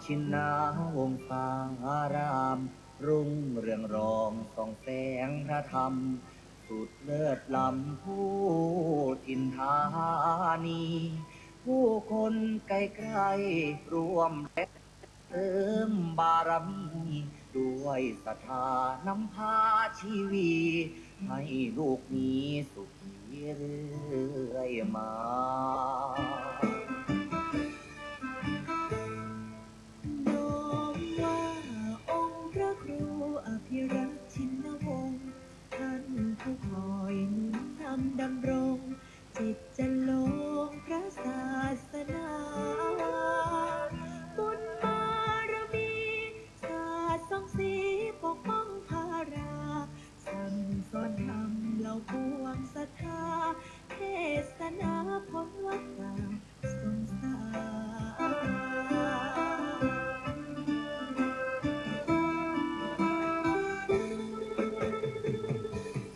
ชินนาวงศารามรุ่งเรืองรองส่องแสงพระธรรมสุดเลิศล้ำผู้ถิ่นธานีผู้คนไกลไกลรวมเติมบารมีด้วยศรัทธานำพาชีวีให้ลูกมีสุขีเรื่อยมาน้อมว่าองค์พระครูอภิรักษ์ชินวงศ์ท่านผู้คอยหนุนนำดำรงจิตจะลงพระศาสนาบุญบารมีศาสตร์ส่องสีปกป้องภาราสั่งสอนธรรมเหล่าปวงศรัทธาเทศนาพ้นวัฏฏะสงสาร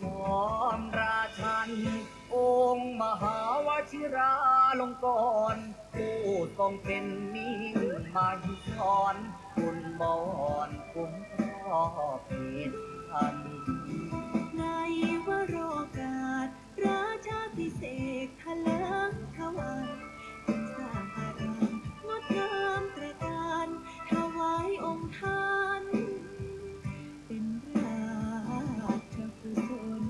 พรราชันองค์มหาวชิราลงกรณ์ผู้ทรงเป็นมิ่งมาหิศรคุณบอนคุ้มครอบเพศพันธ์ในวโรกาสราชาพิเศษกทะเลิงทวันสร้างอารามงดงามตระการถวายองค์ท่านเป็นราชกุศล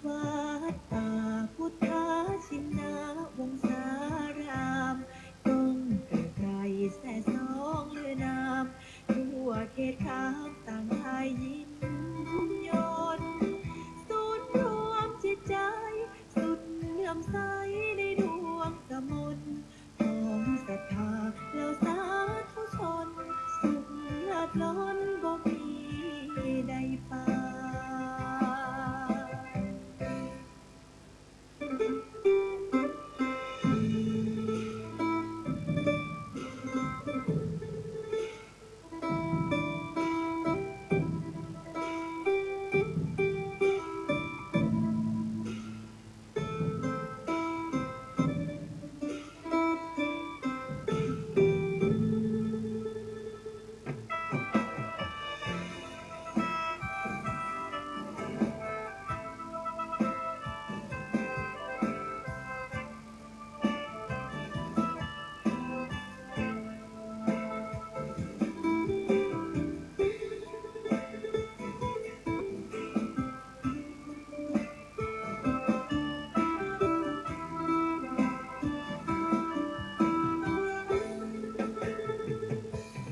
วัดป่าพุทธชินวงศารามกงไกลไกลแส่สองเลือนามทั่วเขตขามต่างทายยินยนต์ศูนย์รวมจิตใจสุดเลื่อมใสในดวงกมลของศรัทธาเหล่าสาธุชนสุขเลิศล้นบ่มีใดปาน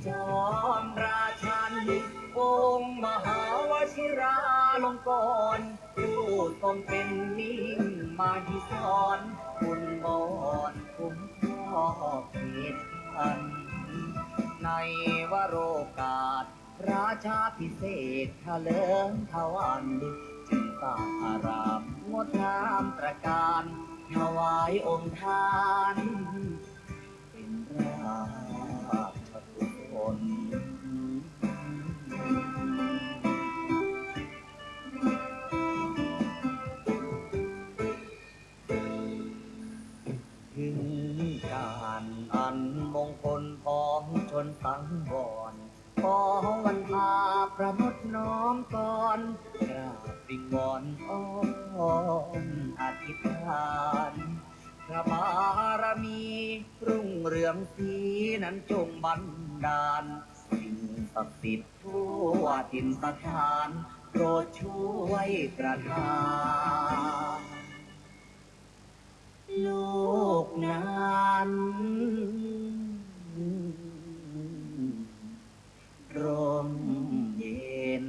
จอมราชันองค์มหาวชิราลงกรณ์ผู้ทรงเป็นมิ่งมาหิศรคุณบอนคุ้มครอบเพศพันธ์ในวโรกาสราชาพิเศษกทะเลิงทวันจึงสร้างอารามงดงามตระการถวายองค์ท่านเป็นราชกุศล ถึงการอันมงคลของชนสังวรขอวันพาประมุดน้อมก่อนกราบวิงวอนอ้อนอธิษฐานพระบารมีรุ่งเรืองสีนั้นจงบันดาลสิ่งศักดิ์สิทธิ์ทั่วถิ่นสถานโปรดช่วยประทาน โลกนั้นร่มเย็น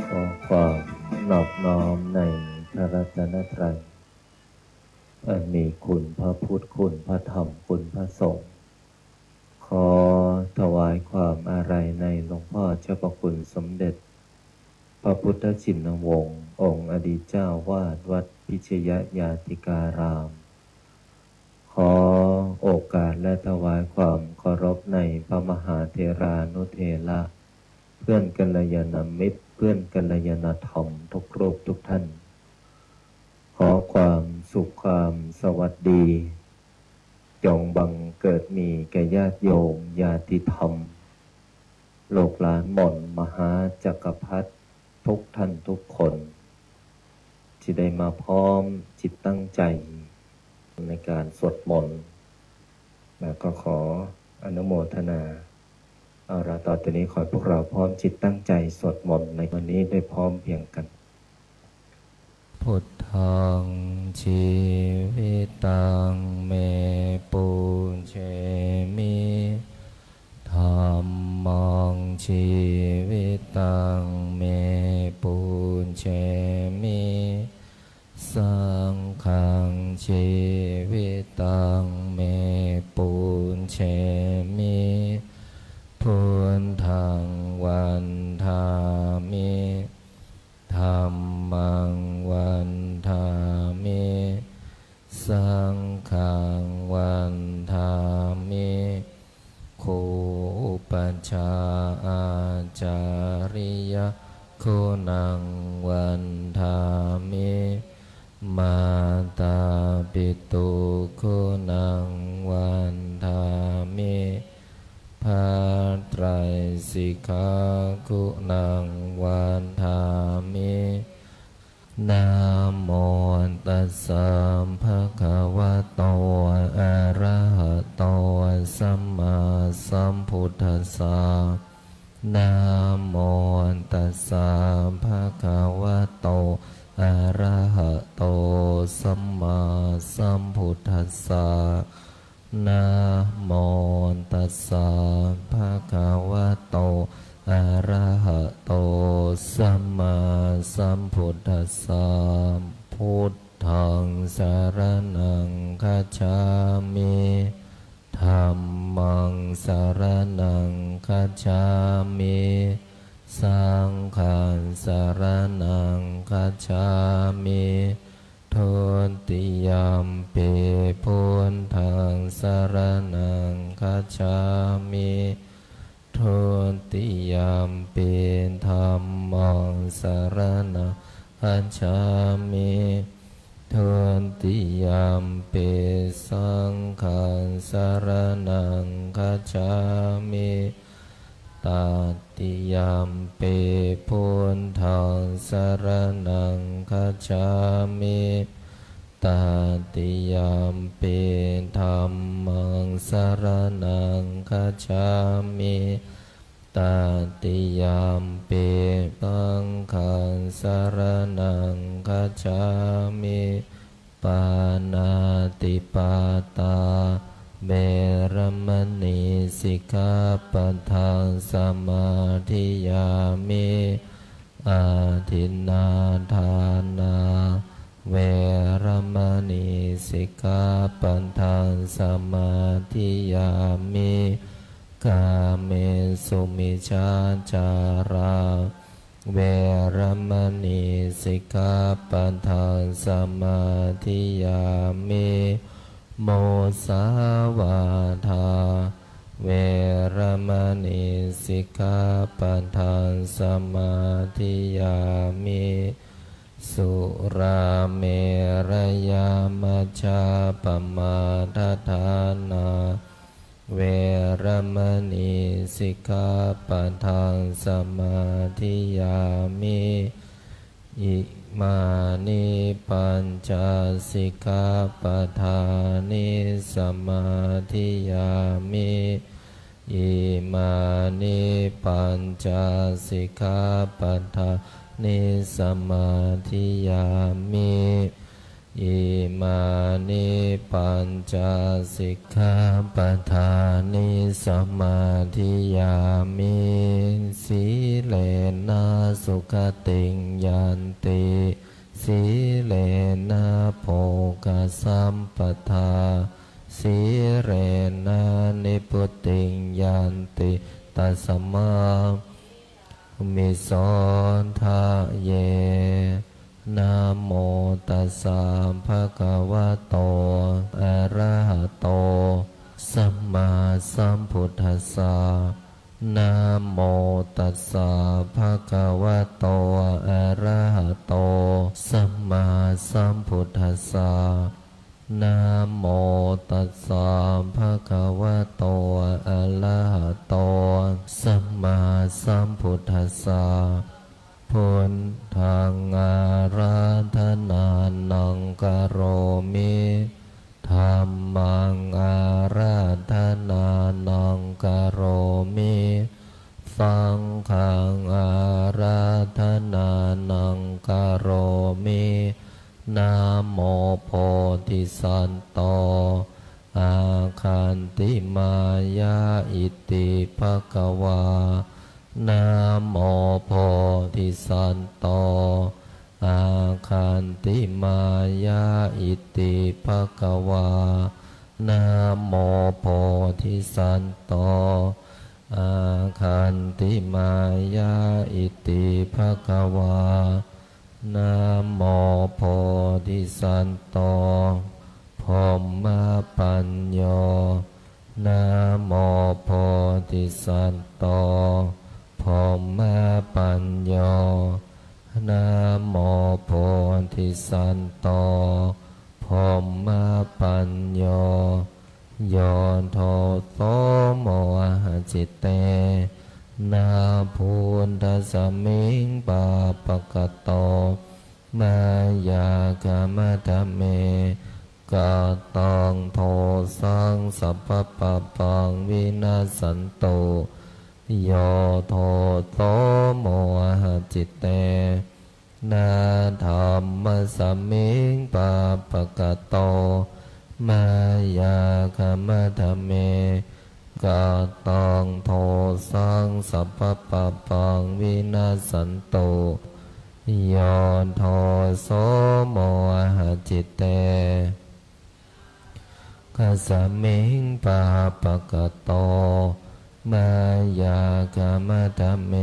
ขอความนอบน้อมในพระรัตนตรัยอันมีคุณพระพุทธคุณพระธรรมคุณพระสงฆ์ขอถวายความอาลัยในหลวงพ่อเจ้าประคุณสมเด็จพระพุทธชินวงศ์องค์อดีตเจ้าวาดวัดพิชยญาติการามขอ และถวายความเคารพในพระมหาเถรานุเถระเพื่อนกัลยาณมิตรเพื่อนกัลยาณธรรมทุกรูปทุกท่านขอความสุขความสวัสดีจงบังเกิดมีแก่ญาติโยมญาติธรรมโลกหลานหม่นมหาจักรพรรดิทุกท่านทุกคนที่ได้มาพร้อมจิตตั้งใจในการสวดมนต์และก็ขออนุโมทนาเอาละต่อจากนี้ขอให้พวกเราพร้อมจิตตั้งใจสวดมนต์ในวันนี้ได้พร้อมเพรียงกันพุทธังชีวิตังเมปุเชมิธัมมังชีวิตังเมปุเชมิสังฆังชีวิตังเมปุเชมิพุทธังวันทามิธัมมังวันทามิสังฆังวันทามิคูปัญชาอาจาริยคุณังวันทามิมาตาปิตุคุณังวันทามิภัตไตรสิกขาคุณังวันทามินะโมตัสสะภะคะวะโตอะระหะโตสัมมาสัมพุทธัสสะนะโมตัสสะภะคะวะโตอะระหะโตสัมมาสัมพุทธัสสะนะโมตัสสะภะคะวะโตอะระหะโตสัมมาสัมพุทธัสสะพุทธังสรณังคัจฉามิธัมมังสรณังคัจฉามิสังฆังสรณังคัจฉามิทุติยมปิพุทธังสรณังคัจฉามิทุติยมปิธัมมังสรณังคัจฉามิทุติยมปิสังฆังสรณังคัจฉามิตติยมปิพุทธังสรณังคัจฉามิตติยมปิธัมมังสรณังคัจฉามิตติยมปิสังฆังสรณังคัจฉามิปานาติปาตาเวรมณีสิกขาปะทังสมาธิยามิอาทินนาทานาเวรมณีสิกขาปะทังสมาธิยามิกาเมสุมิจฉาจาราเวรมณีสิกขาปะทังสมาธิยามิโมสาวาทาเวรมณีสิกขาปะทังสมาธิยามิสุราเมรยามัชฌาปมาทฐานาเวรมณีสิกขาปะทังสมาธิยามิอิมานิปัญจสิกขาปะทานิสมาธิยามิอิมานิปัญจสิกขาปะทานิสมาธิยามิอิมานิปัญจสิกขาปะทานิสมาธิยามิสีเลนะสุขติงยันติสีเลนะโภคสัมปทาสีเรนะนิพุติงยันติตัสมามิโสทะเยนะโมตัสสะภะคะวะโตอะระหะโต สัมมาสัมพุทธัสสะนะโมตัสสะภะคะวะโตอะระหะโตสัมมาสัมพุทธัสสะนะโมตัสสะภะคะวะโตอะระหะโตสัมมาสัมพุทธัสสะพุทธังอาราธนานังกโรมิธัมมังอาราธนานังกโรมิสังฆังอาราธนานังกโรมินะโมโพธิสัตโตอาคันติมายาอิติภควานะโมโพธิสัตโตอาคันติมายาอิติภควานะโมโพธิสัตโตอาคันติมายาอิติภควานะโมโพธิสัตโตพรหมปัญโยนะโมโพธิสัตโตพรหมปัญโยนะโมโพธิสัตโตพรหมปัญโยโยโทโสโมหะจิตเตนาพุทธสมิงปาปะกะโตมายากามะทะเมกะตังโทสังสัพพะปะปังวินาศสันโตโยโทโสโมหะจิตเตนาธัมมะสมิงปาปะกะโตมายากามะทะเมกะตังโทสังสัพพะปะปังวินาศสันโตโยโทโสโมหะจิตเตกัสสมิงปาปะกะโตมายากามะทะเม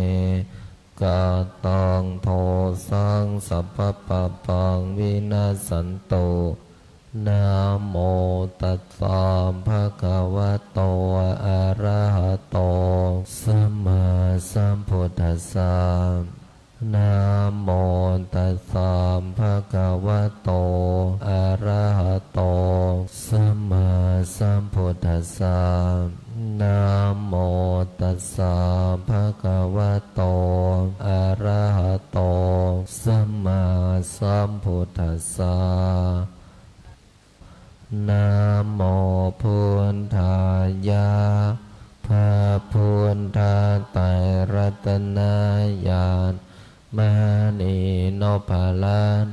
กะตังโทสังสัพพะปะปังวินาศสันโตนะโมตัสสะภะคะวะโตอะระหะโตสัมมาสัมพุทธัสสะนะโมตัสสะภะคะวะโตอะระหะโตสัมมาสัมพุทธัสสะนะโมตัสสะภะคะวะโตอะระหะโตสัมมาสัมพุทธัสสะนะโมพุทธายะพระพุทธไตรรัตนญาณมณีโนภาลัน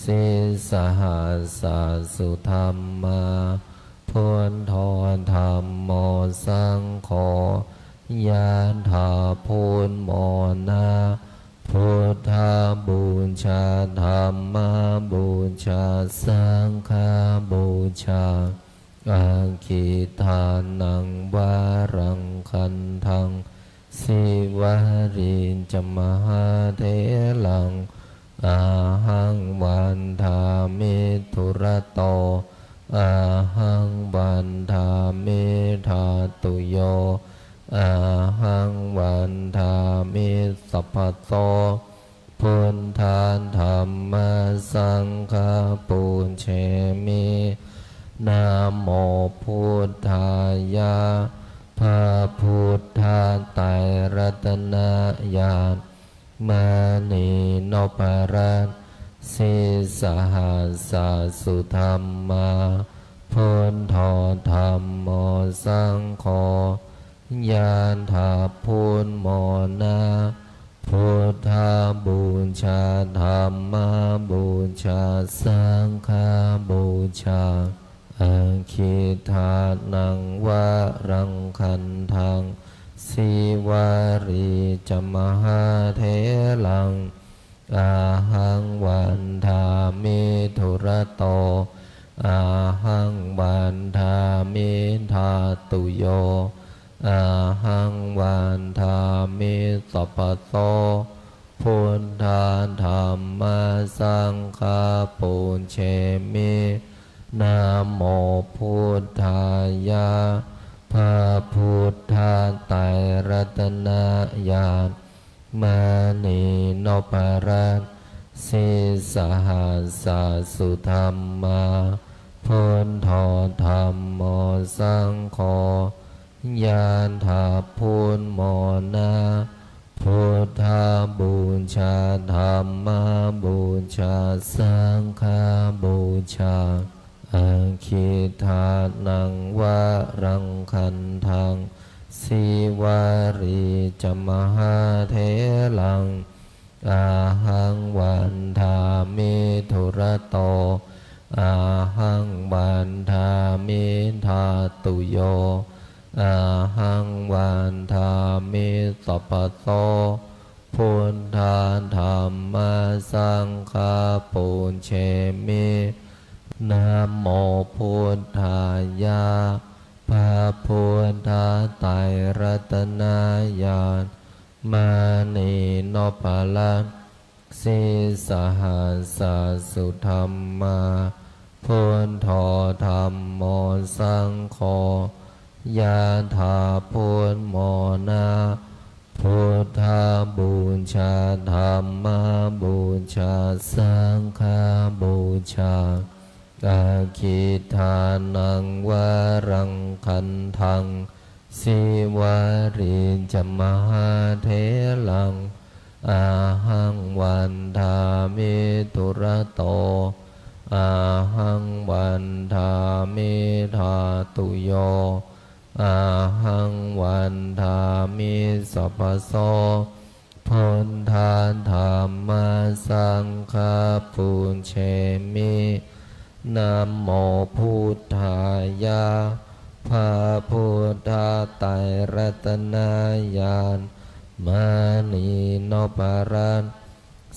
สิสหัสสสุธรรมาพุทโธธรรมโมสังโฆยานถาพุทโมนาพุทธบูชาธรรมบูชาสังฆบูชาอาคิทานังวารังคันทังสิวารินจมหาเถลังอาหังวันทามิทุระโตอาหังวันทามิธาตุโยอาหังวันทามิสัพพะโตพุทธานธรรมสังฆปุญเชมินะโมพุทธายะพระพุทธไตรรัตนญาณมณีโนภาลันสิสหัสสสุธรรมาพุทโธธรรมโมสังโฆยานถาพุทโมนาพุทธบูชาธรรมบูชาสังฆบูชาอาคิทานังวารังคันทังสิวารีจมหาเถลังอาหังวันทามิทุระโตอาหังวันทามิธาตุโยอาหังวันทามิสัพพะโตพุทธานธรรมสังฆปุญเชมิ นะโมพุทธายะพระพุทธไตรรัตนญาณมณีนพรัตน์สิสหัสสุธรรมาพุทโธธรรมโมสังโฆยานถาพุทโมนาพุทธาบูชาธรรมบูชาสังฆบูชาอาคิทานังวะรังคันทังสิวารีจมหาเทลังอาหังวันทามิธุระโตอาหังวันทามิธาตุโยอาหังวันทามิสัพพโตพุทธาธรรมสังฆาปุญเชมินะโมพุทธายะพระพุทธไตรรัตนญาณมณีนพรัตน์สิสหัสสุธรรมาพุทโธธรรมโมสังโฆยะถาพุทโมนาพุทธาบูชาธรรมบูชาสังฆบูชาอาคิทานังวะรังคันทังสิวาริจมหาเทลังอาหังวันทามิธุระโตอาหังวันทามิธาตุโยอาหังวันทามิสัพพโสพุทธาธรรมสังฆาปุญเชมินะโมพุทธายะพระพุทธไตรรัตนญาณมณีนพรัตน์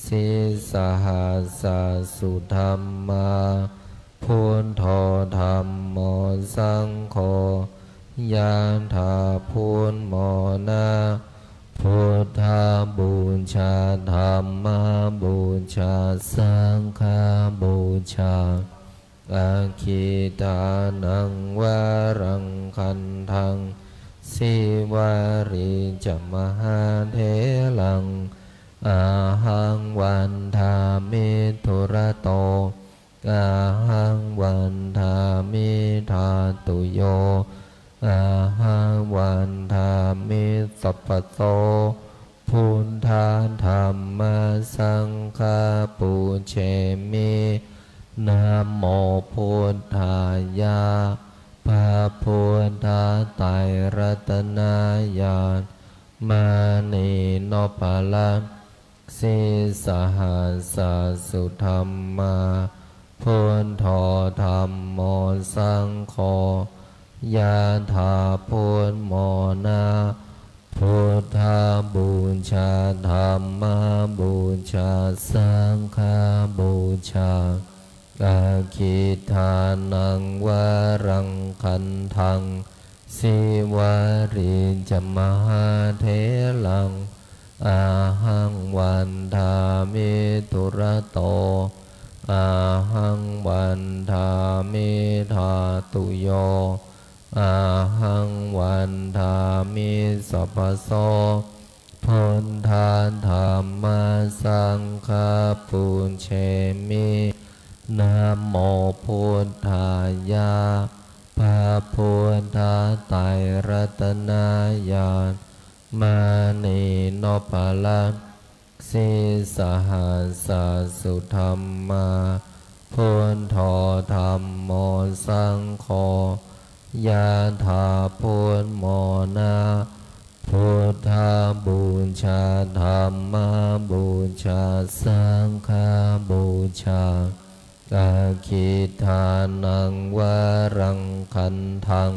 สิสหัสสุธรรมาพุทโธธรรมโมสังโฆยานถาพุทโมนาพุทธาบูชาธรรมบูชาสังฆบูชาอาคิทานังวะรังคันทังสิวาริจมหาเทลังอาหังวันทามิธุระโตอาหังวันทามิธาตุโยอาหังวันทามิสัพพโตพุทธาธรรมสังฆาปุญเชมินะโมพุทธายะพระพุทธไตรรัตนญาณมณีนพรัตน์สิสหัสสุธรรมาพุทโธธรรมโมสังโฆยะถาพุทโมนาพุทธาบูชาธรรมบูชาสังฆบูชาอาคิทานังวะรังคันทังสิวาริจมหาเทลังอาหังวันทามิธุระโตอาหังวันทามิธาตุโยอาหังวันทามิสัพพโสพุทธาธรรมสังฆาปุญเชมินะโมพุทธายะพระพุทธไตรรัตนญาณมณีนพรัตน์สิสหัสสุธรรมาพุทโธธรรมโมสังโฆยะถาพุทโมนาพุทธาบูชาธรรมบูชาสังฆบูชาอาคิทานังวะรังคันทัง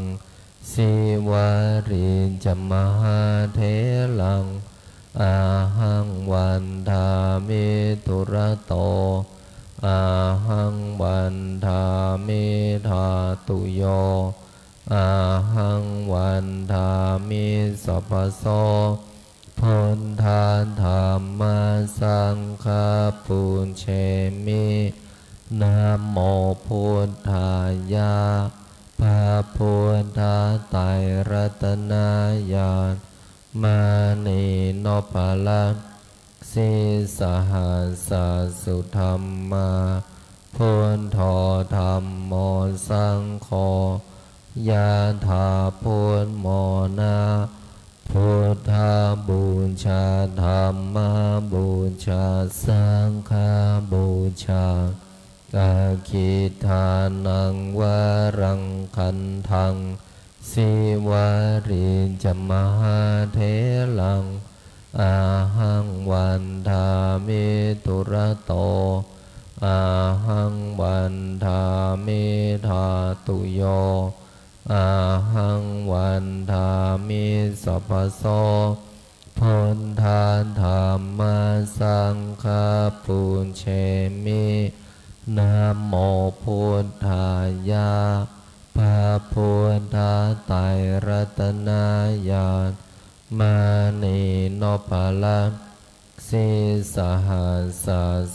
สิวาริจมหาเทลังอาหังวันทามิธุระโตอาหังวันทามิธาตุโยอาหังวันทามิสัพพโสพุทธาธรรมสังฆาปุญเชมิ นะโมพุทธายะพระพุทธไตรรัตนญาณมานีโนภลังสิสหัสสุธรรมาพุทโธธรรมโมสังโฆยะถาพุทโมนาพุทธบูชาธรรมบูชาสังฆบูชาอาคิทานังวรังคันทังสิวาริจมหาเถลังอาหังวันทามิตุระโตอาหังวันทามิธาตุโยอาหังวันทามิสัพพโสพุทธาธรรมสังฆปุญเชมินะโมพุทธายะพระพุทธไตรรัตนญาณมานีโนภลังสิสหัส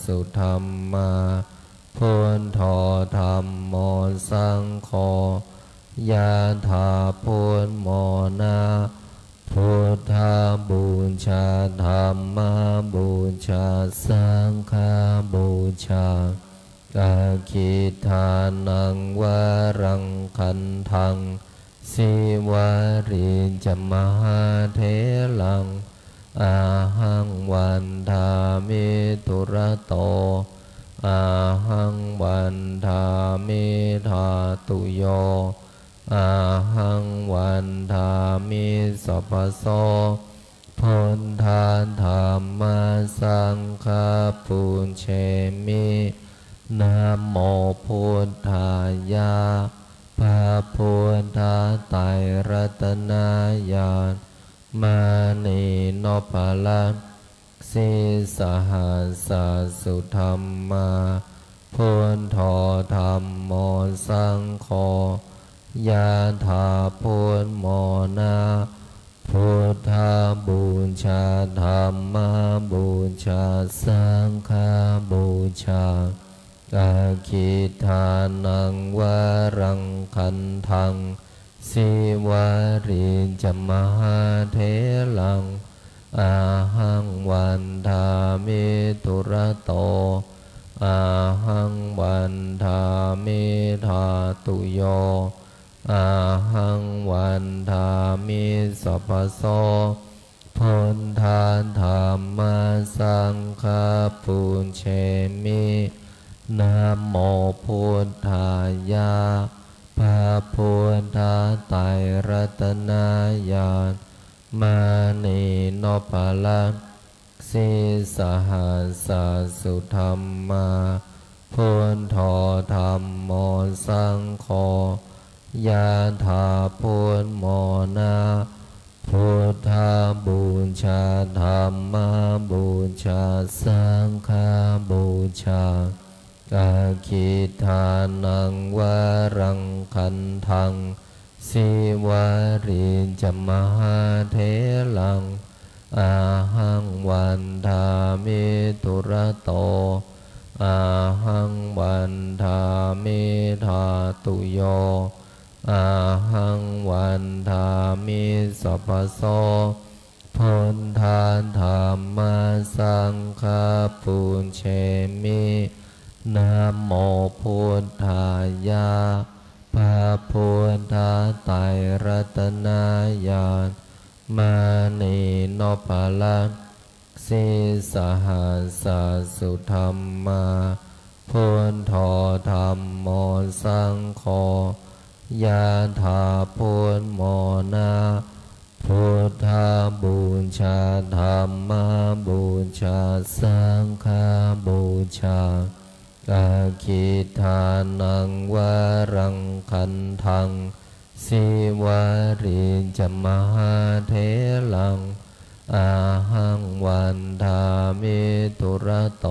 สุธรรมาพุทโธธรรมโมสังโฆยะถาพุทโมนาพุทธบูชาธรรมบูชาสังฆบูชาอาคิทานังวรังคันทังสิวาริจมหาเถลังอาหังวันทามิตุระโตอาหังวันทามิธาตุโยอาหังวันทามิสัพพโสพุทธาธรรมสังฆปุญเชมินะโมพุทธายะพระพุทธไตรรัตนญาณมานีโนภลังสิสหัสสุธรรมาพุทโธธรรมโมสังโฆยะถาพุทโมนาพุทธบูชาธรรมบูชาสังฆบูชาอาคิทานังวรังคันทังสิวาริจมหาเถลังอาหังวันทามิตุระโตอาหังวันทามิธาตุโยอาหังวันทามิสัพพโสพุทธาธรรมสังฆปุญเชมินะโมพุทธายะพระพุทธไตรรัตนญาณมานีโนภลังสิสหัสสุธรรมาพุทโธธรรมโมสังโฆยะถาพุทโมนาพุทธบูชาธรรมบูชาสังฆบูชาอาคิทานังวรังคันทังสิวาริจมหาเถลังอาหังวันทามิตุระโตอาหังวันทามิธาตุโยอาหังวันทามิสัพพโสพุทธาธรรมสังฆปุญเชมินะโมพุทธายะพระพุทธไตรรัตนญาณมานีโนภลังสิสหัสสุธรรมาพุทโธธรรมโมสังโฆยะถาพุทโมนาพุทธบูชาธรรมบูชาสังฆบูชาอาคิทานังวรังคันทังสิวาริจมหาเถลังอาหังวันทามิตุระโต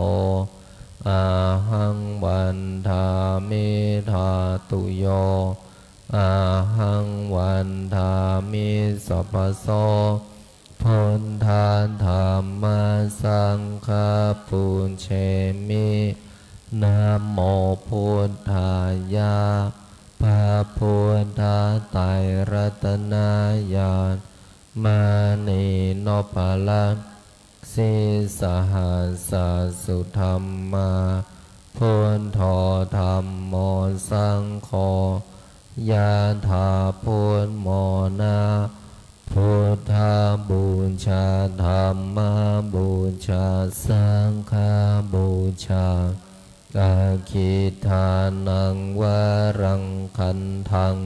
อาหังวันทามิธาตุโยอาหังวันทามิสัพพโสพุทธาธรรมสังฆปุญเชมิ นะโมพุทธายะพระพุทธไตรรัตนญาณมานีโนปะละสิสหัสสุธรรมาพุทโธธรรมโมสังโฆยะถาพุทโมนาพุทธบูชาธรรมบูชาสังฆบูชาอาคิทานังวรังคันทัง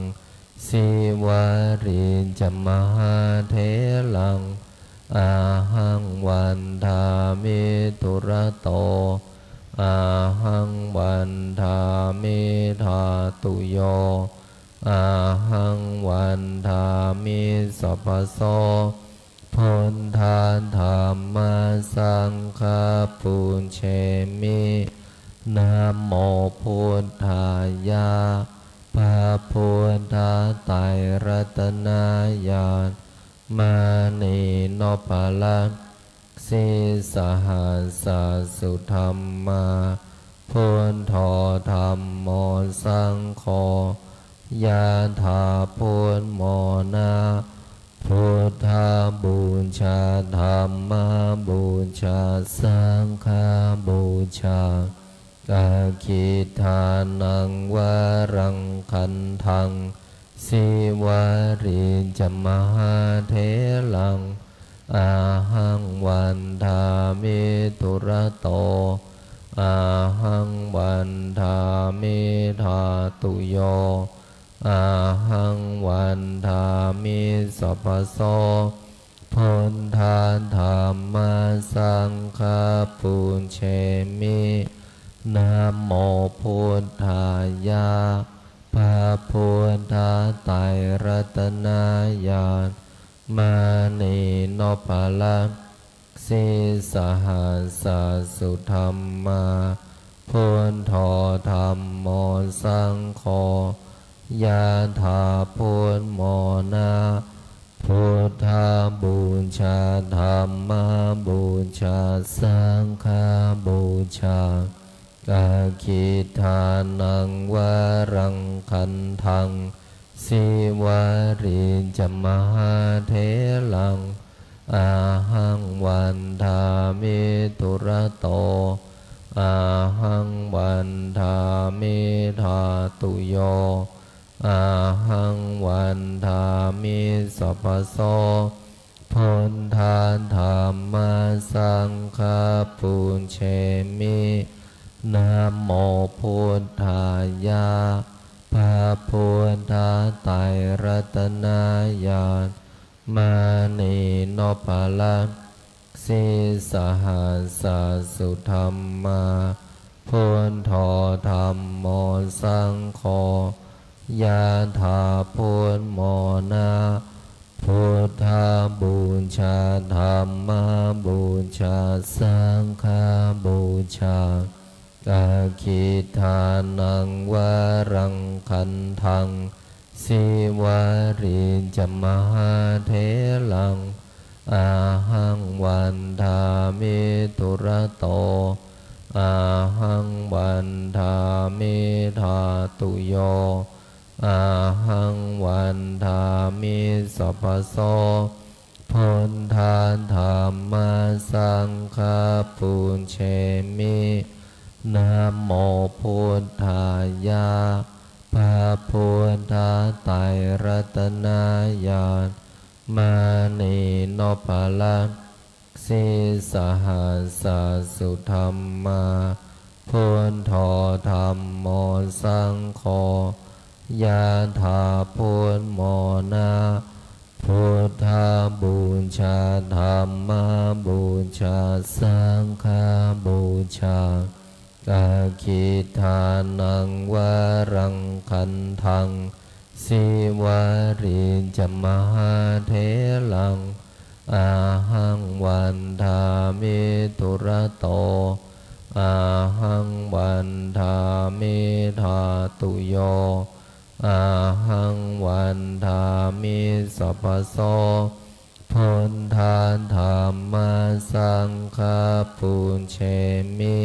สิวาริจมหาเถลังอาหังวันทามิตุระโตอาหังวันทามิธาตุโยอาหังวันทามิสัพพโสพุทธาธรรมสังฆปุญเชมินะโมพุทธายะพระพุทธไตรรัตนญาณมานีโนปะละสิสหัสสุธรรมาพุทโธธรรมโมสังโฆยะถาพุทโมนาพุทธบูชาธรรมบูชาสังฆบูชาอาคิทานังวรังคันทังสิวาริจมหาเถลังอาหังวันทามิตุระโตอาหังวันทามิธาตุโยอาหังวันทามิสัพพโสพุทธาธรรมสังฆปุญเชมินะโมพุทธายะพระพุทธไตรรัตนญาณมานีโนปะละสิสหัสสุธรรมาพุทโธธรรมโมสังโฆยะถาพุทโมนาพุทธบูชาธรรมบูชาสังฆบูชาอาคิทานังวรังคันทังสิวาริจมหาเถลังอาหังวันทามิตุระโตอาหังวันทามิธาตุโยอาหังวันทามิสัพพโสพุทธาธรรมสังฆปุญเชมินะโมพุทธายะพระพุทธไตรรัตนญาณมานีโนปะละสิสหัสสุธรรมาพุทโธธรรมโมสังโฆยะถาพุทโมนาพุทธบูชาธรรมบูชาสังฆบูชาอาคิทานังวรังคันทังสิวาริจมหาเถลังอาหังวันทามิตุระโตอาหังวันทามิธาตุโยอาหังวันทามิสัพพโสพุทธาธรรมสังฆปุญเชมินะโมพุทธายะพระพุทธไตรรัตนญาณมานีโนปะละสิสหัสสุธรรมาพุทโธธรรมโมสังโฆยะถาพุทโมนาพุทธบูชาธรรมบูชาสังฆบูชาอาคิทานังวรังคันทังสิวาริจมหาเถลังอาหังวันทามิตุระโตอาหังวันทามิธาตุโยอาหังวันทามิสัพพโสพุทธาธรรมสังฆปุญเชมิ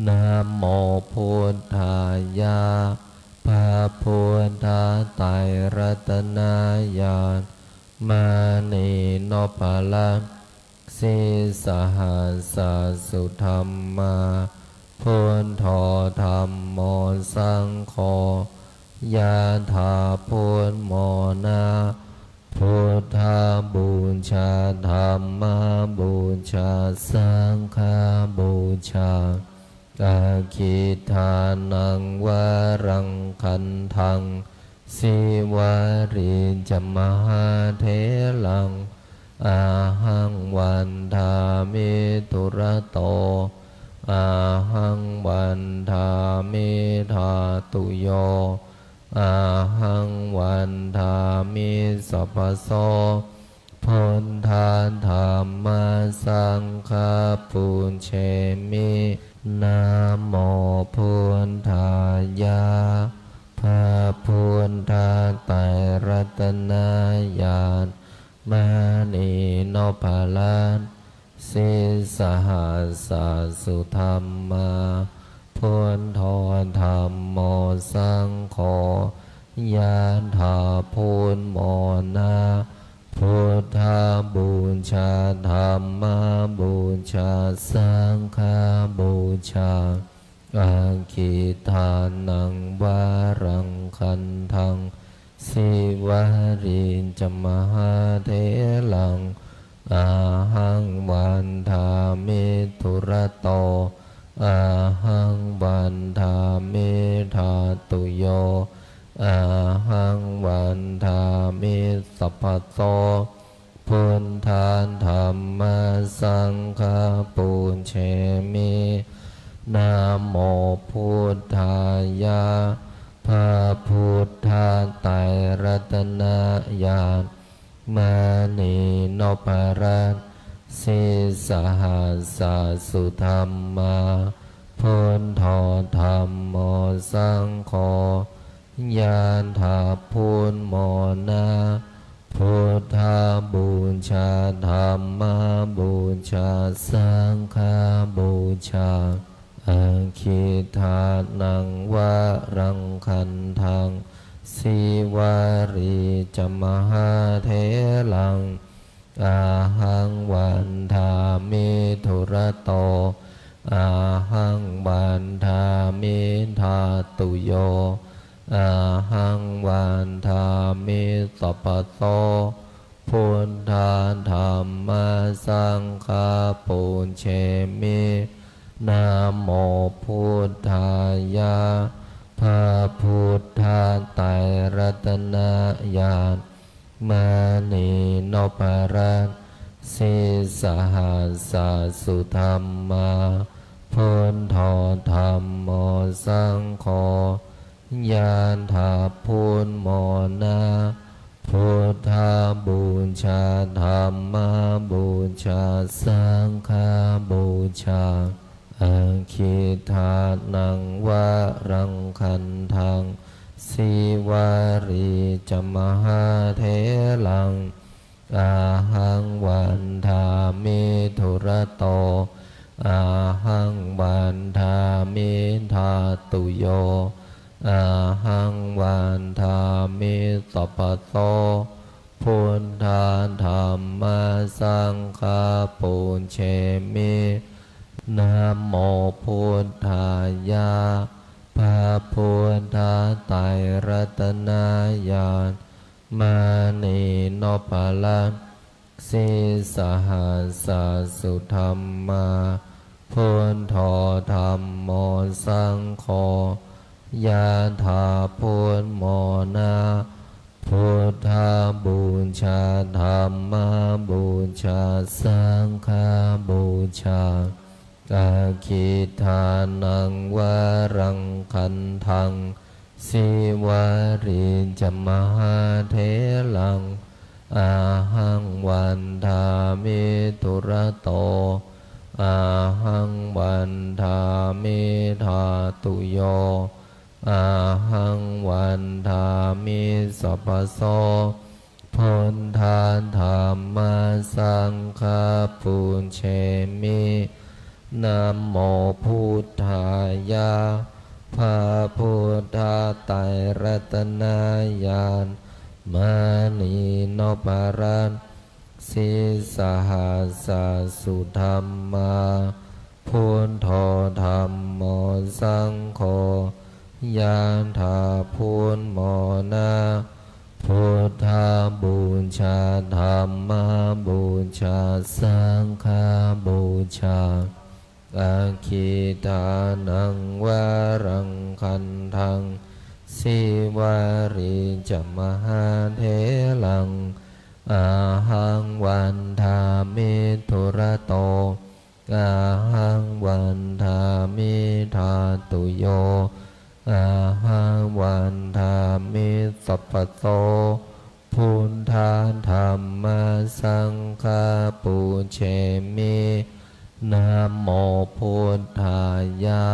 นะโมพุทธายะพระพุทธไตรรัตนญาณมานีโนปะละสิสหัสสุธรรมาพุทโธธรรมโมสังโฆยะถาพุทโมนาพุทธาบูชาธรรมบูชาสังฆบูชาอาคิทานังวารังคันทังสิวาริจมหาเถลังอาหังวันทามิตุระโตอาหังวันทามิธาตุโยอาหังวันทามิสัพพโสพุทธาธรรมสังฆปุญเชมินะโมพุทธายะพระพุทธไตรรัตนญาณมานีโนภาลันสิสหัสสุธรรมาพุทโธธรรมโมสังโฆยะถาพุทโมนาพุทธาบูชาธรรมบูชาสังฆบูชาอาคิทานังวารังคันทังสิวาริจมหาเถลังอาหังวันทามิทุระโตอาหังวันทามิธาตุโยอาหังวันทามิสัพพโสพุทธาธรรมสังฆปุญเชมินะโมพุทธายะพระพุทธไตรรัตนญาณมานีโนปะระสิสหัสสุธรรมาพุทโธธรรมโมสังโฆยะถาพุทโมนาพุทธาบูชาธรรมบูชาสังฆบูชาอาคิทานังวารังคันทังสิวาริจมหาเถลังอาหังวันทามิทุระโตอาหังวันทามิธาตุโยอาหังวันทามิสัพพโสพุทธาธรรมสังฆปุญเชมินะโมพุทธายะพระพุทธไตรรัตนญาณมานีโนปะระสิสหัสสุธรรมาพุทโธธรรมโมสังโฆยะถาพุทโมนาพุทธาบูชาธรรมบูชาสังฆบูชาอาคิทานังวารังคันทังสิวาริจมหาเถลังอาหังวันทามิทุระโตอาหังวันทามิธาตุโยอาหังวันทามิสัพพโสพุทธาธรรมสังฆปุญเชมินะโมพุทธายะพระพุทธไตรรัตนญาณมานีโนปะละสิสหัสสุธรรมาพุทโธธรรมโมสังโฆยะถาพุทโมนาพุทธาบูชาธรรมบูชาสังฆบูชาอาคิทานังวารังคันทังสิวาริจมหาเถลังอาหังวันทามิทุระโตอาหังวันทามิธาตุโยอาหังวันทามิสัพพโสพุทธาธรรมสังฆปุญเชมิ นะโมพุทธายะพระพุทธไตรรัตนญาณมานีนพรัตน์สิสหัสสุธรรมาพุทโธธรรมโมสังโฆยานถาพุทโมนาพุทธาบูชาธรรมบูชาสังฆบูชาอาคิทานังวารังคันทังสิวาริจมหาเถลังอาหังวันทามิทุระโตอาหังวันทามิทาตุโยอาหังวันทามิสัพพโตพุทธาธรรมสังฆาปุเชมินะโมพุทธายะ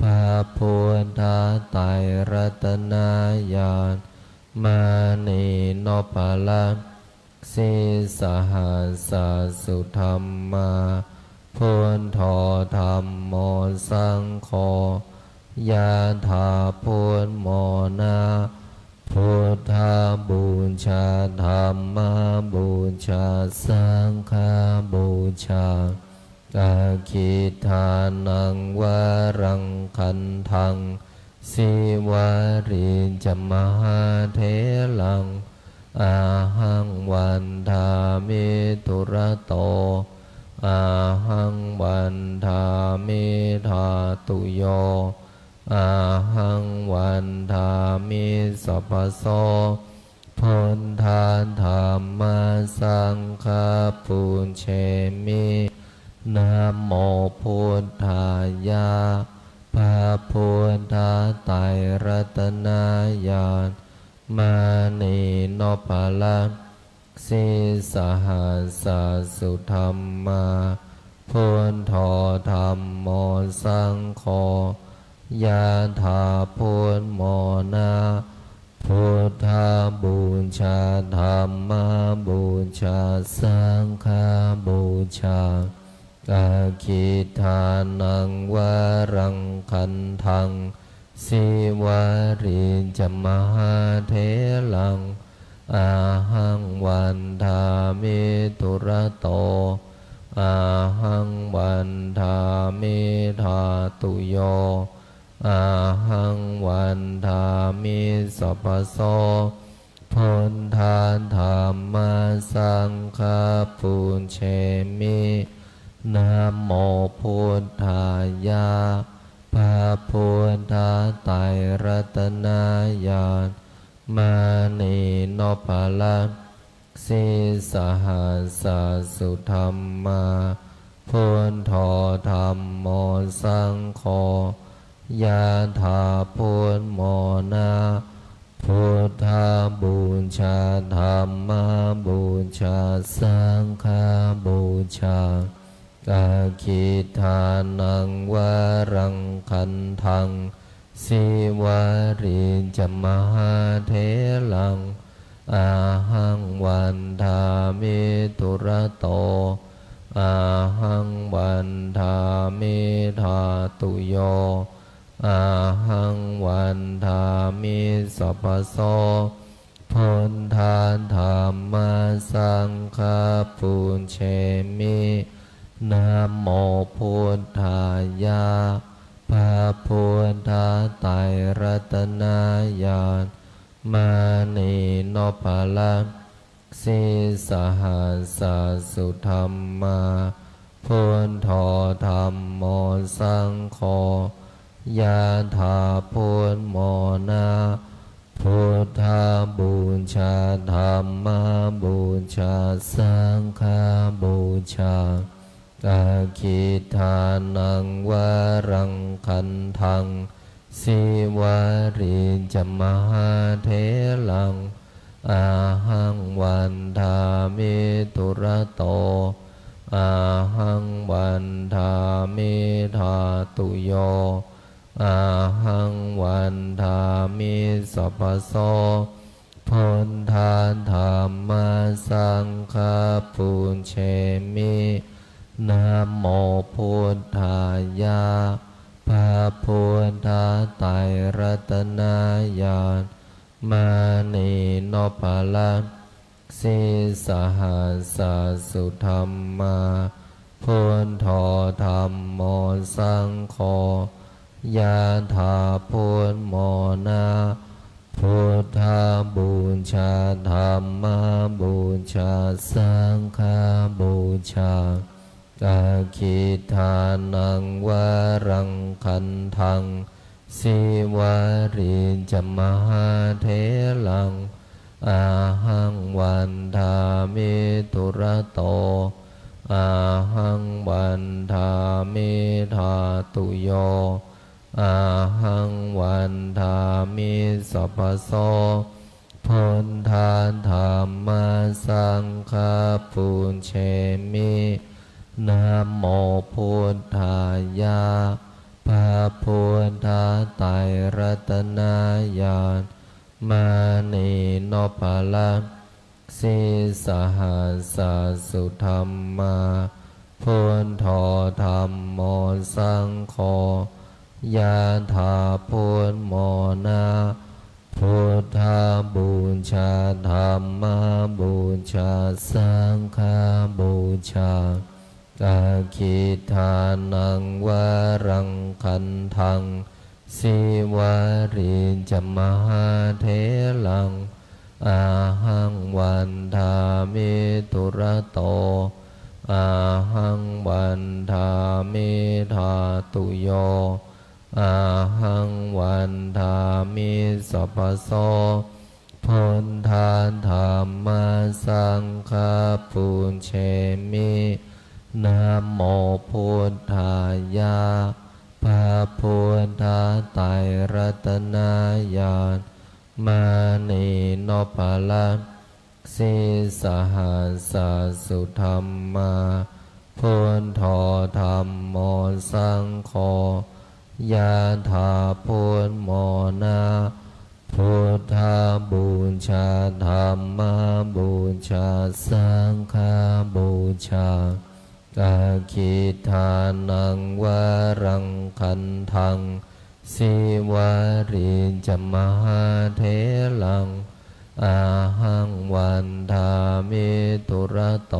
พระพุทธไตรรัตนญาณมานีนพรัตน์สิสหัสสุธรรมาพุทโธธรรมโมสังโฆยะถาพุทโมนาพุทธาบูชาธรรมบูชาสังฆบูชาอาคิทานังวารังคันทังสิวาริจมหาเถลังอาหังวันทามิทุระโตอาหังวันทามิทาตุโยอาหังวันทามิสัพพโสพุทธาธรรมสังฆาปุเชมินะโมพุทธายะพระพุทธไตรรัตนญาณมานีนพรัตน์สิสหัสสุธรรมาพุทโธธรรมโมสังโฆยะถาพุทโมนาพุทธาบูชาธรรมบูชาสังฆบูชาอาคิทานังวารังคันทังสิวาริจมหาเถลังอาหังวันทามิทุระโตอาหังวันทามิทาตุโยอาหังวันทามิสัพพโสพุทธาธรรมสังฆาปุเชมินะโมพุทธายะพระพุทธไตรรัตนญาณมานีนพรัตน์สิสหัสสุธรรมาพุทโธธรรมโมสังโฆยะถาพุทโมนาพุทธาบูชาธรรมบูชาสังฆบูชาอาคิทานังวารังคันทังสิวาริจมหาเถลังอาหังวันทามิทุระโตอาหังวันทามิทาตุโยอาหังวันทามิสัพพโสพุทธาธรรมสังฆาปุเชมินะโมพุทธายะพระพุทธไตรรัตนญาณมานีนพรัตน์สิสหัสสุธรรมาพุทโธธรรมโมสังโฆยะถาพุทโมนาพุทธาบูชาธรรมบูชาสังฆบูชาอาคิทานังวารังคันทังสิวาริจมหาเถลังอาหังวันทามิทุระโตอาหังวันทามิทาตุโยอาหังวันทามิสัพพโสพุทธาธรรมสังฆาปุเชมิ นะโมพุทธายะพระพุทธไตรรัตนญาณมานีโนปาลันสิสหัสสุธรรมาพุทโธธรรมโมสังโฆยะถาพุทโมนาพุทธบูชาธรรมบูชาสังฆบูชาอาคิทานังวรังคันทังสิวาริจมหาเถลังอาหังวันทามิตุระโตอาหังวันทามิธาตุโยอาหังวันทามิสัพพโสพุทธาธรรมสังฆปุญเชมินะโมพุทธายะพระพุทธไตรรัตนญาณมานีโนปาลันสิสหัสสุธรรมาพุทโธธรรมโมสังโฆยะถาพุทโมนาพุทธบูชาธรรมบูชาสังฆบูชาอาคิทานังวรังคันทังสิวาริจมหาเถลังอาหังวันทามิตุระโตอาหังวันทามิธาตุโยอาหังวันทามิสัพพโสพุทธาธรรมสังฆปุญเชมินะโมพุทธายะพระพุทธไตรรัตนญาณมานีโนปาลันสิสหัสสุธรรมาพุทโธธรรมโมสังโฆยะถาพุทโมนาพุทธบูชาธรรมบูชาสังฆบูชาอาคิทานังวรังคันทังสิวาริจมหาเถลังอาหังวันทามิตุระโต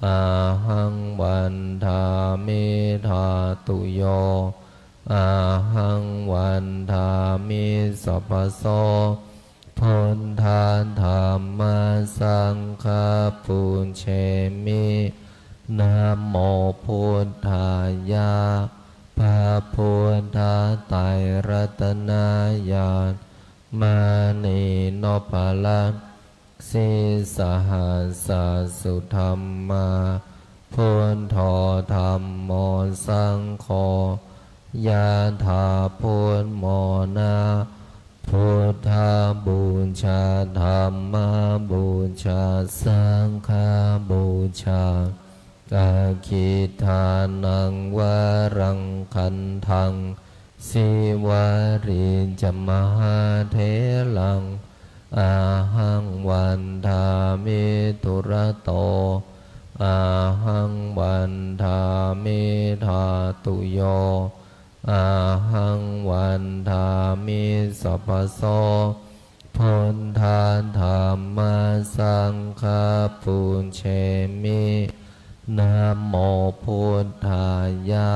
อาหังวันทามิธาตุโยอาหังวันทามิสัพพโสพุทธาธรรมสังฆปุญเชมินะโมพุทธายะพระพุทธไตรรัตนญาณมานีโนปาลันสิสหัสสุธรรมาพุทโธธรรมโมสังโฆยะถาพุทโมนาพุทธบูชาธรรมบูชาสังฆบูชาอาคิทานังวรังคันทังสิวาริจมหาเถลังอาหังวันทามิตุระโตอาหังวันทามิธาตุโยอาหังวันทามิสัพพโสพุทธาธรรมสังฆปุญเชมินะโมพุทธายะ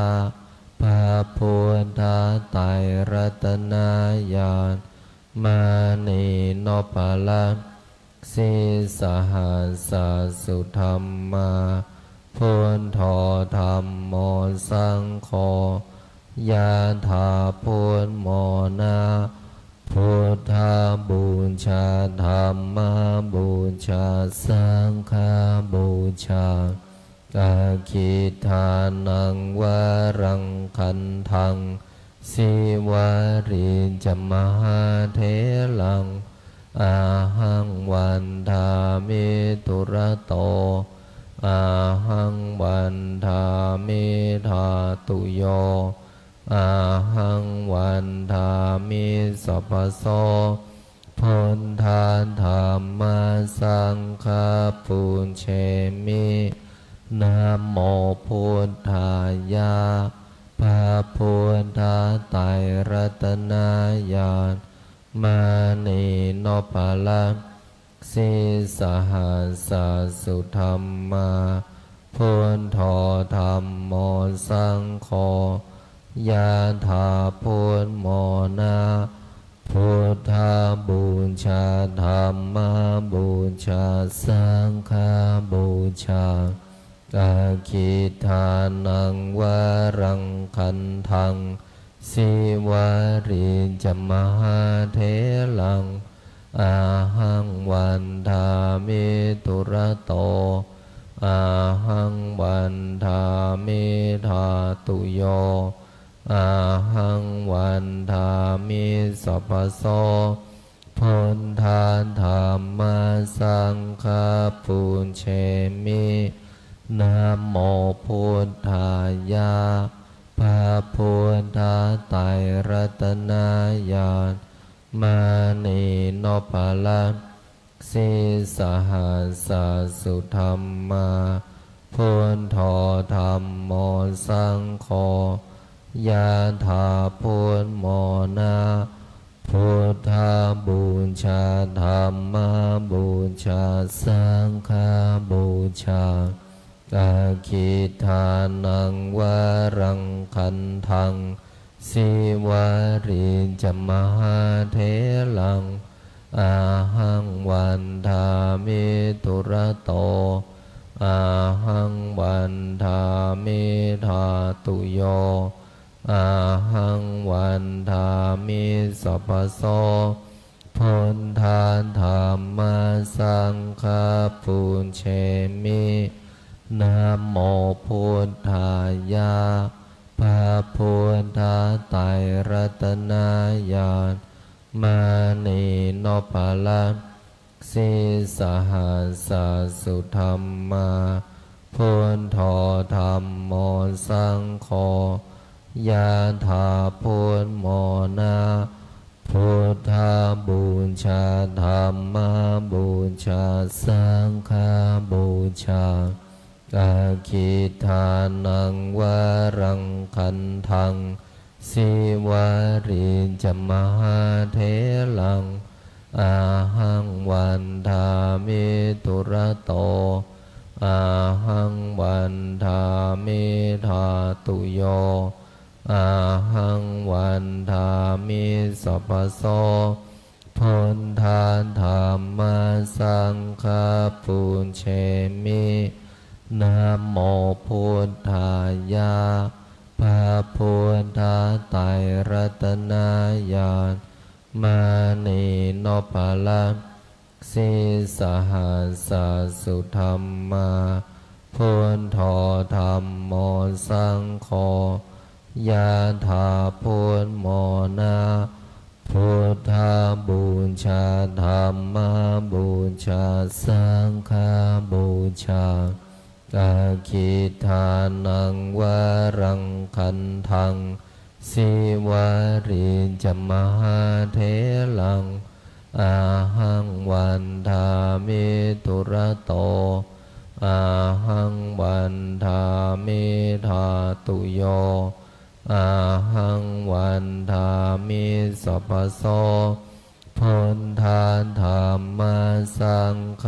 พระพุทธไตรรัตนญาณมานีโนปาลันสิสหัสสุธรรมาพุทโธธรรมโมสังโฆยะถาพุทโมนาพุทธบูชาธรรมบูชาสังฆบูชาอาคิทานังวรังคันทังสิวาริจมหาเถลังอาหังวันทามิตุระโตอาหังวันทามิธาตุโยอาหังวันทามิสัพพโสพุทธาธรรมสังฆปุญเชมิ นะโมพุทธายะพระพุทธไตรรัตนญาณมานีโนปาลังสิสหัสสุธรรมาพุทโธธรรมโมสังโฆยะถาพุทโมนาพุทธบูชาธรรมบูชาสังฆบูชาอาคิทานังวรังคันทังสิวาริจมหาเถลังอาหังวันทามิตุระโตอาหังวันทามิธาตุโยอาหังวันทามิสัพพโสพุทธาธรรมสังฆปุญเชมินะโมพุทธายะพระพุทธไตรรัตนญาณมานีโนปาลังสิสหัสสุธรรมาพุทโธธรรมโมสังโฆยะถาพุทโมนาพุทธบูชาธรรมบูชาสังฆบูชาอาคิทานังวรังคันทังสิวาริจมหาเถลังอาหังวันทามิตุระโตอาหังวันทามิธาตุโยอาหังวันทามิสัพพโสพุทธาธรรมสังฆปุญเชมินะโมพุทธายะพระพุทธไตรรัตนญาณมานีโนปาลังสิสหัสสุธรรมาพุทโธธรรมโมสังโฆยะถาพุทโมนาพุทธบูชาธรรมบูชาสังฆบูชาอาคิทานังวรังคันทังสิวาริจมหาเถลังอาหังวันทามิตุระโตอาหังวันทามิธาตุโยอาหังวันทามิสัพพโสพุทธาธรรมสังฆปุญเชมินะโมพุทธายะพระพุทธไตรรัตนญาณมานีโนปาลังสิสหัสสุธรรมาพุทโธธรรมโมสังโฆยะถาพุทโมนาพุทธบูชาธรรมบูชาสังฆบูชาอาคิทานังวรังคันทังสิวาริจมหาเถลังอาหังวันทามิตุระโตอาหังวันทามิธาตุโยอาหังวันทามิสัพพโสพุทธาธรรมสังฆ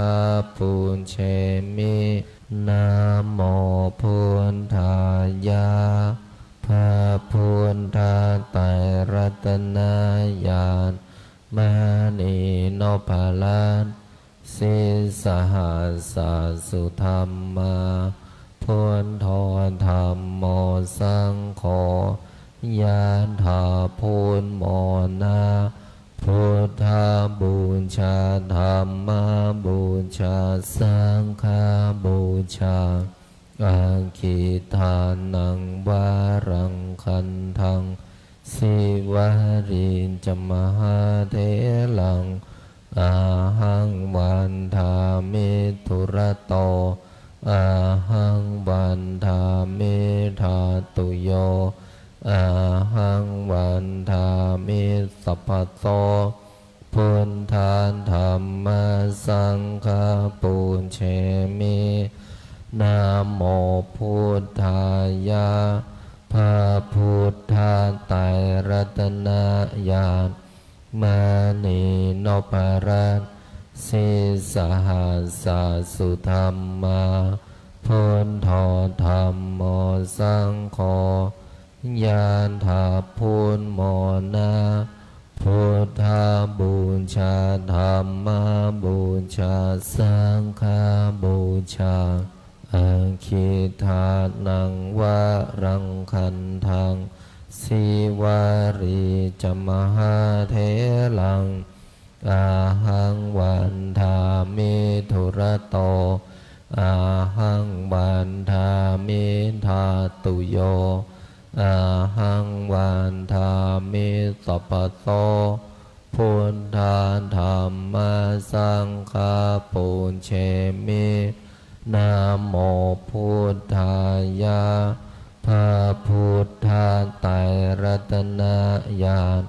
ปุญเชมินะโมพุทธายะพระพุทธไตรรัตนญาณมานีโนปาลังสิสหัสสุธรรมาพุทโธธรรมโมสังโฆยะถาพุทโมนาพุทธบูชาธรรมบูชาสังฆบูชาอาคิทานังวรังคันทังสิวาริจมหาเถลังอาหังวันทามิตุระโตอาหังวันทามิธาตุโยอาหังวันทามิสัพพโสพุทธาธรรมสังฆปุญเชมินะโม พุทธายาพระพุทธไตรรัตนญาณมานีนพรัตน์สิสหัสสสุธรรมาพุทโธธัมโมสังโฆญาณถาพุทโมนาพุทธาบูชาธรรมบูชาสังฆบูชาอาคิทานังวะรังคันทังสิวารีจมหาเทลังอาหังวันทามิธุระโตอาหังวันทามิทาตุโยอาหังวันทามิสัพพโตพุทธาธรรมสังฆาปุญเชมินะโมพุทธายาพระพุทธไตรรัตนญาณ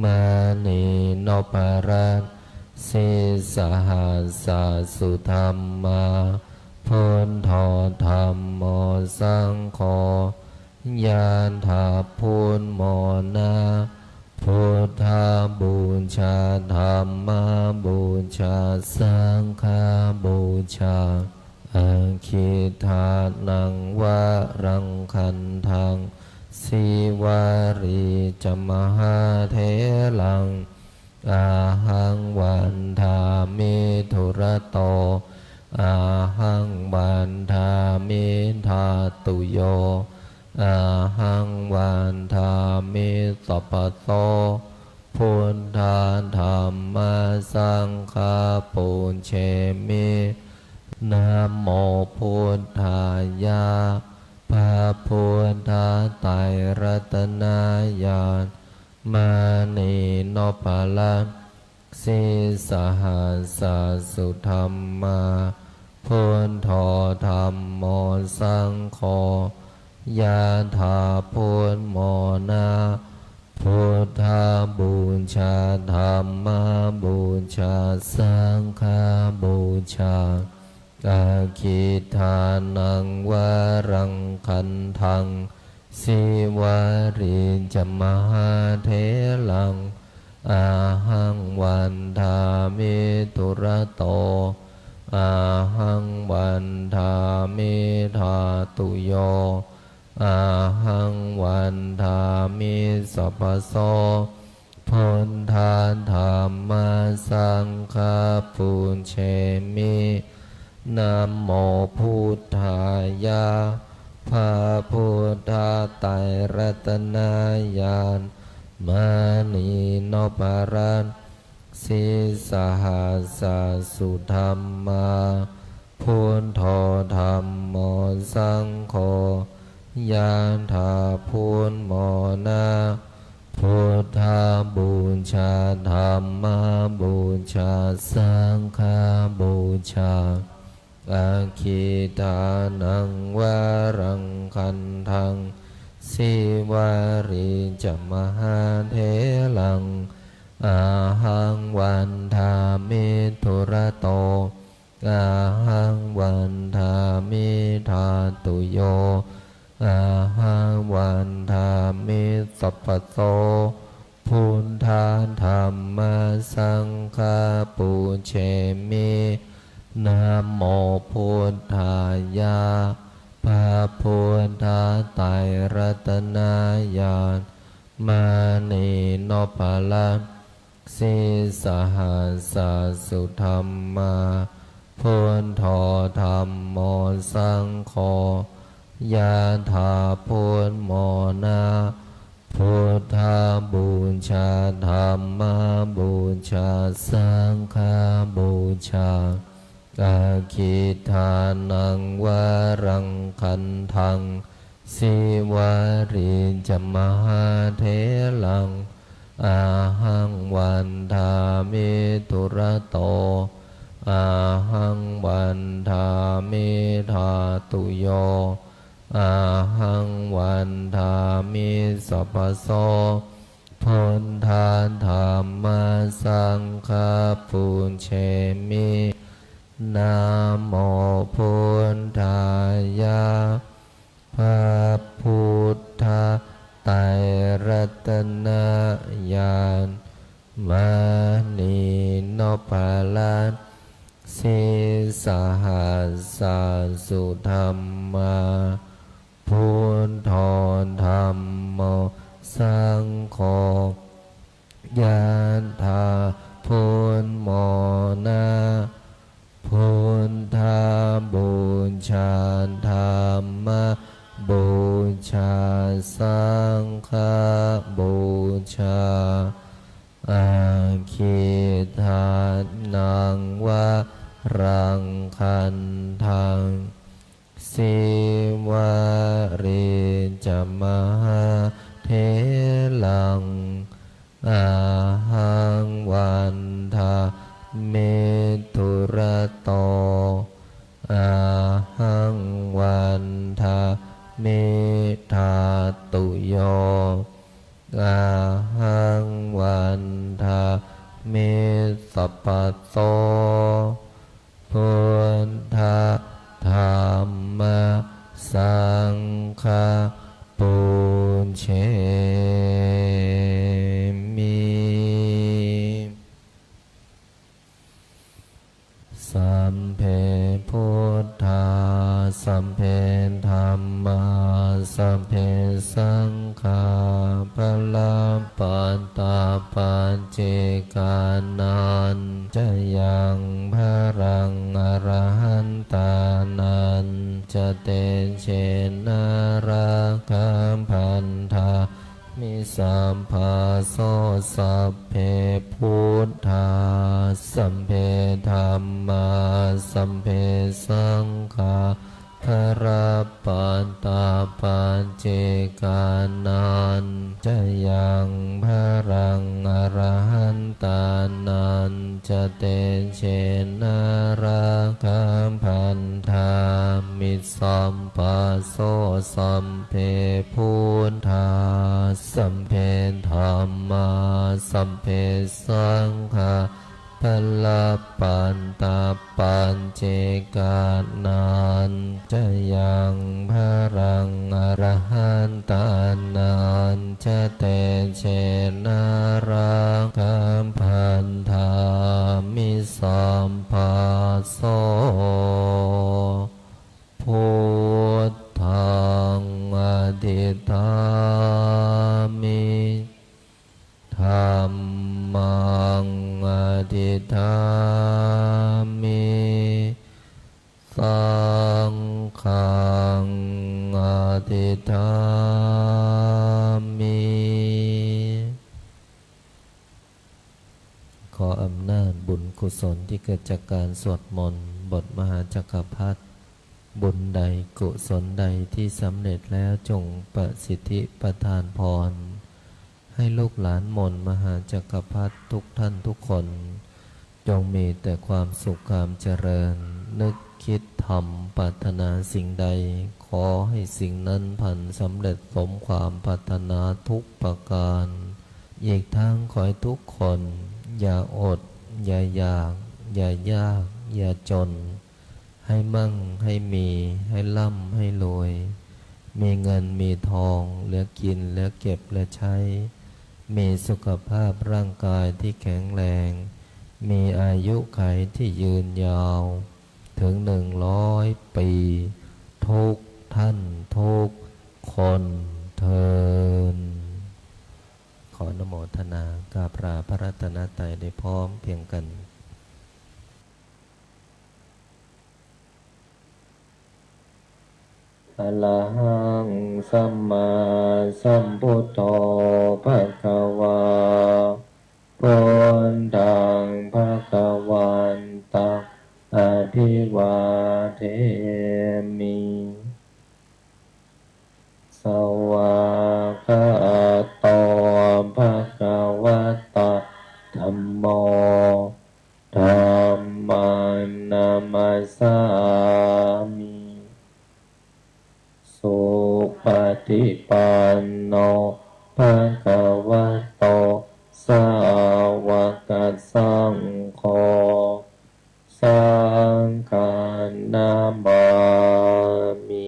มานีนพรัตน์สิสหัสสสุธรรมาพุทโธธัมโมสังโฆญาณถาพุทโมนาพุทธาบูชาธรรมบูชาสังฆบูชาอาคิทานังวะรังคันทังสิวารีจมหาเทลังอาหังวันทามิธุระโตอาหังวันทามิทาตุโยอาหังวันทามิสัพพโตพุทธาธรรมสังฆาปุญเชมินะโมพุทธายาพระพุทธไตรรัตนญาณมานีนพรัตน์สิสหัสสสุธรรมาพุทโธธัมโมสังโฆญาณถาพุทโมนาพุทธาบูชาธรรมบูชาสังฆบูชาอาคิทานังวะรังคันทังสิวารีจมหาเทลังอาหังวันทามิธุระโตอาหังวันทามิทาตุโยอาหังวันทามิสัพพโสพุทธาธรรมสังฆาปุญเชมินะโมพุทธายาพระพุทธไตรรัตนญาณมานีนพรัตน์สิสหัสสสุธรรมาพุทโธธัมโมสังโฆญาณถาพุทโมนาพุทธาบูชาธรรมบูชาสังฆบูชาอาคิทานังวะรังคันทังสิวารีจมหาเทลังอาหังวันทามิธุระโตอาหังวันทามิทาตุโยอาหังวันทามิสัพพโตพุทธาธรรมสังฆาปุญเชมินะโมพุทธายาพระพุทธไตรรัตนญาณมานีนพรัตน์สิสหัสสสุธรรมาพุทโธธัมโมสังโฆญาณถาพุทโมนาพุทธาบูชาธรรมบูชาสังฆบูชาอาคิทานังวะรังคันทังสิวารีจมหาเทลังอาหังวันทามิธุระโตอาหังวันทามิทาตุโยอาหังวันทามิสัพพโสพุทธาธรรมสังฆาปุญเชมินะโมพุทธายะ ระพุทธไตรรัตนญาณมณีนพลันสิสหัสสสุธรรมาพุทโธธรรมโมสังโฆยะถาพุทโมนาพุทธาบูชาธรรมบูชาสังฆบูชาอาคิทานังวะรังคันทังสิวาริจมหาเทลังอาหังวันทาเมตุระโตอาหังวันทาเมธาตุโยอาหังวันทาเมสัพพโตพุทธธรรมสังฆปุญเชมิสัมเพพุทธาสัมเพธัมมาสัมเพสังฆาพลังปัตตาปัจเจกานันจะยังพรังอรหันตานันจะเตเชนาราคัมพันธามิสัมภาโสสัพเพพุทธาสัมเพธัมมาสัมเพสังฆาพระปัตตาปัจเจกานันจะยังพรังอรหันตานันจะเตเชนาราคัมพันธามิสัมภาโสสัมเพพุทธาสัมเพธัมมาสัมเพสังฆาพละปันตาปัญเจกานันจะยังพรังอรหันตานันจะเตเชนาราคัมพันธามิสัมภาโสพุทธังอธิฐามิธัมมังอธิฐามิสังฆังอธิฐามิขออำนาจบุญกุศลที่เกิดจากการสวดมนต์บทมหาจักรพรรดิบุญใดกุศลใดที่สำเร็จแล้วจงประสิทธิประทานพรให้ลูกหลานมนต์มหาจักรพรรดิทุกท่านทุกคนจงมีแต่ความสุขความเจริญนึกคิดทำปรารถนาสิ่งใดขอให้สิ่งนั้นพันสำเร็จสมความปรารถนาทุกประการอีกทั้งขอให้ทุกคนอย่าอดอย่าอยากอย่ายากอย่าจนให้มั่งให้มีให้ร่ำให้รวยมีเงินมีทองเหลือกินเหลือเก็บเหลือใช้มีสุขภาพร่างกายที่แข็งแรงมีอายุขัยที่ยืนยาวถึง100 ปีทุกท่านทุกคนเทินขออนุโมทนากราบลาพระรัตนตรัยได้พร้อมเพียงกันอะระหังสัมมาสัมพุทโธภะคะวาพุทธังภะคะวันตังอภิวาเทมิสวากขาโตภะคะวะตะธัมโมธัมมังนามัสสามิสุปฏิปันโนภะคะวะโตสาวกสังโฆสังฆนามามิ